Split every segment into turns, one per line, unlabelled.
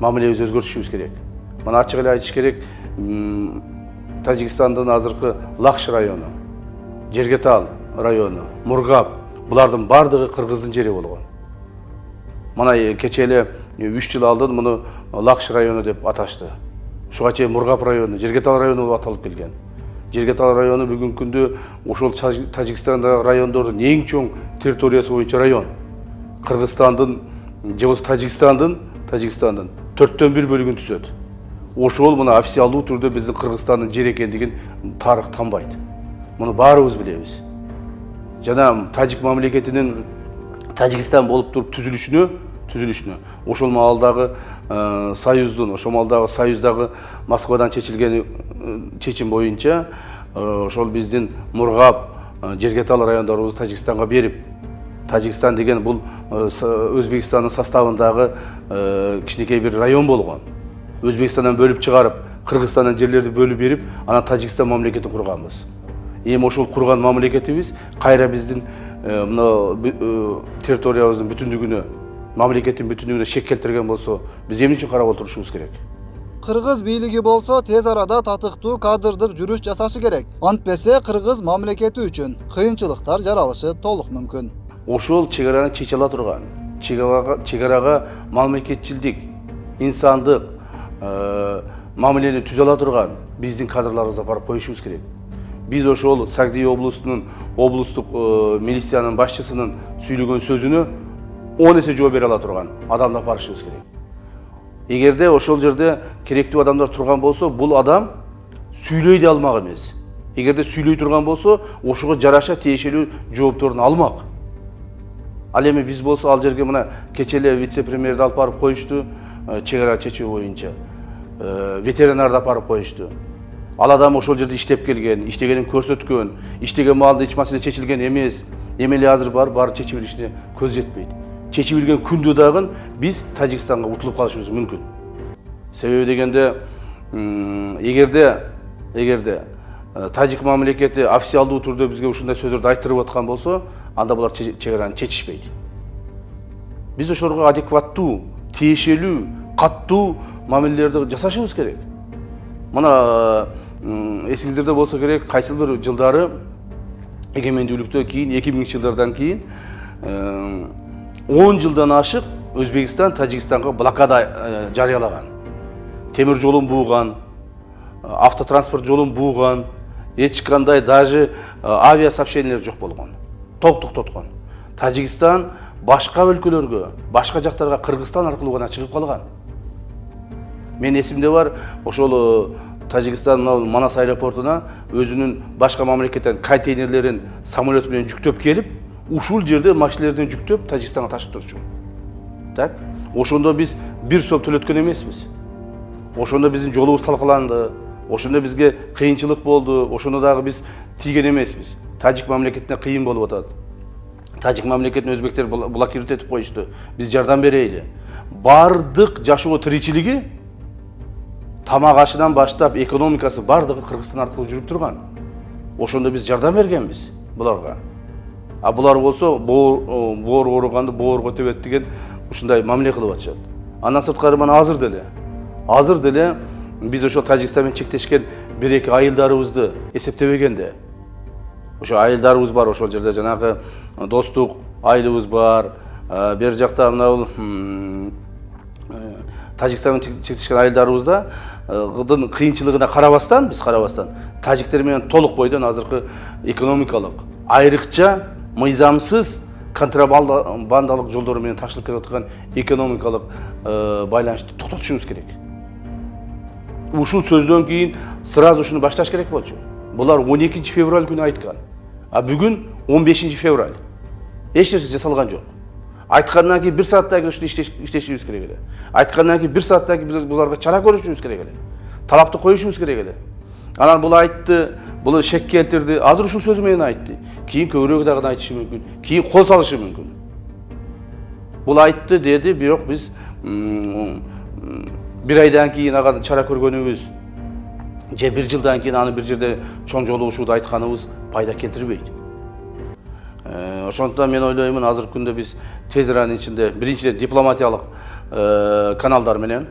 мамилебизди өзгөртүшүбүз керек. Мына ачык эле айтыш керек, Тажикстандын азыркы Лакш району, Жергетал району, Мургап, булардын бардыгы кыргыздын жери болгон. Мына кече эле 3 жыл алдын муну Лакш району деп аташты. Ушуга чейин Мургап району, Жергетал району болуп аталып келген. Жергетал району бүгүнкү күндө ошол Тажикстандагы райондордун эң чоң территориясы боюнча район. Кыргызстандын же болбосо Тажикстандын 1/4 бөлүгүн түзөт. Ошол мына официалдуу түрдө биздин Кыргызстандын жери экендигин тарых танбайт. Муну баарыбыз билебиз. Жана тажик мамлекетинин Тажикстан болуп туруп түзүлүшүнө ошол маалдагы союздагы Москвадан чечилген чечим боюнча ошол биздин Мургап, Жергетал райондорубузду Тажикстанга берип, Тажикстан деген бул Өзбекстандын составындагы кичинекей бир район болгон. Өзбекстандан бөлүп чыгарып, Кыргызстандан жерлерди бөлүп берип, анан Тажикстан мамлекетин курганбыз. Эми ошол курган мамлекетибиз кайра биздин мына территориябыздын бүтүндүгүнө, мамлекеттин бүтүндүгүнө шек келтирген болсо, биз эмне үчүн карап отурушубуз керек?
Кыргыз бийлиги болсо тез арада татыктуу кадрдык жүрүш жасашы керек. Антпесе кыргыз мамлекети үчүн кыйынчылыктар жаралышы толук мүмкүн.
Ошол чегараны чече ала турган, чегарага мамлекетчилдик, инсандык мамилени түзө ала турган биздин кадрларыбызды барып коюшубуз керек. Биз ошол Сагдия облусунун облустук милициянын башчысынын сүйлөгөн сөзүнө 10 эсе жооп бере ала турган адамды барышыбыз керек. Эгерде ошол жерде керектүү адамдар турган болсо, бул адам сүйлөй да алмак эмес. Эгерде сүйлөй турган болсо, ошого жараша тиешелүү жоопторун алмак. Ал эми биз болсо ал жерге мына кечеле вице-премьерди алып барып коюшту, чегара чечүү боюнча. Ветеринарды алып барып коюшту. Ал адам ошол жерде иштеп келген, иштегенин көрсөткөн, иштеген маалда эч маселе чечилген эмес. Эми эле азыр баары чечип беришине көз жетпейт. Чечип берген күндө дагы биз Тажикстанга утулуп калышыбыз мүмкүн. Себеби дегенде, эгерде тажик мамлекети официалдуу түрдө бизге ушундай сөздөрдү айттырып аткан болсо, анда булар чегараны чечишпейт. Биз ошолорго адекваттуу, тиешелүү, каттуу мамилелерди жасашыбыз керек. Мына эсиңиздерде болсо керек, кайсыл бир жылдары эгемендүүлүктөн кийин, 2000 жылдардан кийин 10 жылдан ашык Өзбекстан Тажикстанга блокада жарыялаган. Темир жолун бууган, автотранспорт жолун бууган, эч кандай даже авиа сообщениялер жок болгон. Толук токтоткон. Тажикстан башка өлкөлөргө, башка жактарга Кыргызстан аркылуу гана чыгып калган. Мен эсимде бар, ошол Тажикстан Манас аэропортуна өзүнүн башка мамлекеттен контейнерлерин самолет менен жүктөп келип, ушул жерде машиналерден жүктөп Тажикстанга ташып турчу. Так? Ошондо биз бир сом төлөткөн эмеспиз. Ошондо биздин жолубуз талкаланды, ошондо бизге кыйынчылык болду, ошондо дагы биз тийген эмеспиз. Тажик мамлекетине кыйын болуп атат. Тажик мамлекетин өзбектер блокировать этип коюшту. Биз жардам берейли. Бардык жашоо тиричилиги тамак ашынан баштап экономикасы бардыгы Кыргызстан аркылуу жүрүп турган. Ошондо биз жардам бергенбиз буларга. А булар болсо боор ооруганды боорго тебет деген ушундай мамиле кылып атышат. Андан сырткары мына азыр деле биз ошол Тажикстан менен чектешкен 1-2 айылдарыбызды эсептебегенде, ошо айылдарыбыз бар, ошол жерде жанагы достук айылыбыз бар, бер жакта мына Тажикстан менен чектешкен айылдарыбызда кыйынчылыгына карабастан, тажиктер менен толук бойдон азыркы экономикалык, айрыкча мыйзамсыз контрабандалык жолдору менен ташылып келип аткан экономикалык байланышты токтотушубуз керек. Ушул сөздөн кийин сразу ушуну башташ керек болчу. Булар 12 февраль күнү айткан. А бүгүн 15 февраль. Эч нерсе жасалган жок. Айткандан кийин 1 сааттан кийин ушуну иштешибиз керек эле. Айткандан кийин 1 сааттан кийин биз буларга чара көрүшүбүз керек эле. Талапты коюшубуз керек эле. Анан бул айтты, бул шек келтирди. Азыр ушул сөзү менен айтты. Кийин көбүрөөк дагы айтышы мүмкүн. Кийин кол салышы мүмкүн. Бул айтты деди, бирок биз 1 айдан кийин ага чара көргөнүбүз, же 1 жылдан кийин аны бир жерде чоң жолугушууду айтканыбыз пайда келтирбейт. Ошондуктан мен ойлоймун, азыркы күндө биз тез аранын ичинде биринчиден дипломатиялык каналдар менен,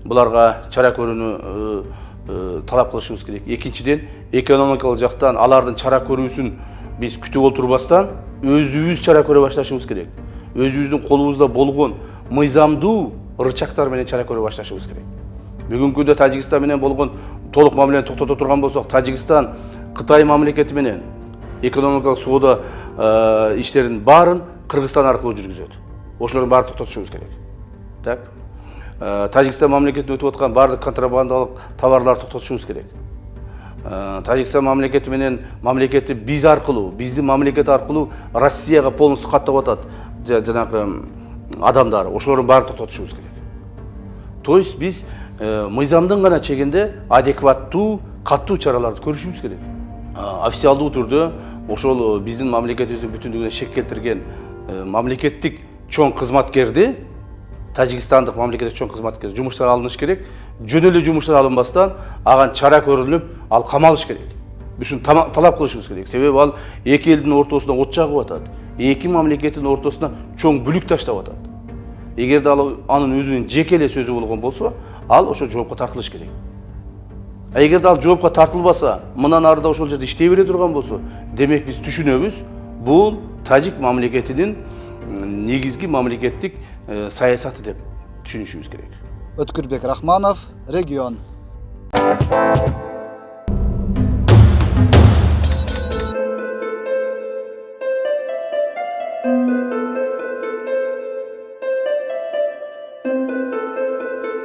буларга чара көрүүнү талап кылышыбыз керек. Экинчиден, экономикалык жактан алардын чара көрүүсүн биз күтүп отурбастан өзүбүз чара көрө башташыбыз керек. Өзүбүздүн колубузда болгон мыйзамдуу рычагтар менен чара көрө башташыбыз керек. Бүгүнкү күндө Тажикстан менен болгон толук мамилени токтото турган болсок, Тажикстан Кытай мамлекети менен экономикалык соода иштерин баарын Кыргызстан аркылуу жүргүзөт. Ошолордун баарын токтотушубуз керек. Так. Тажикстан мамлекетине өтүп аткан баардык контрабандалык товарларды токтотушубуз керек. Тажикстан мамлекети менен мамлекети биз аркылуу, биздин мамлекет аркылуу Россияга полностью каттап атат жанагы адамдар. Ошолордун баарын токтотушубуз керек. То есть биз мыйзамдын гана чегинде адекваттуу, каттуу чараларды көрүшүбүз керек. Официалдуу түрдө ошол биздин мамлекетибиздин бүтүндүгүнө шек келтирген мамлекеттик чоң кызматкерди, Тажикстандык мамлекеттик чоң кызматкер жумуштан алыныш керек. Жөн эле жумуштан алынбастан ага чара көрүлүп, ал камалыш керек. Биз ушуну талап кылышыбыз керек. Себеби ал эки элдин ортосуна от жагып атат. Эки мамлекеттин ортосуна чоң бүлүк таштап атат. Эгерде ал анын өзүнүн жеке эле сөзү болгон болсо, ал ошо жоопко тартылыш керек. Эгерде ал жоопко тартылбаса, мындан арыда ошол жерде иштей бере турган болсо, демек биз түшүнөбүз, бул тажик мамлекетинин негизги мамлекеттик саясаты деп түшүнүшүбүз керек.
Өткүрбек Рахманов, Регион.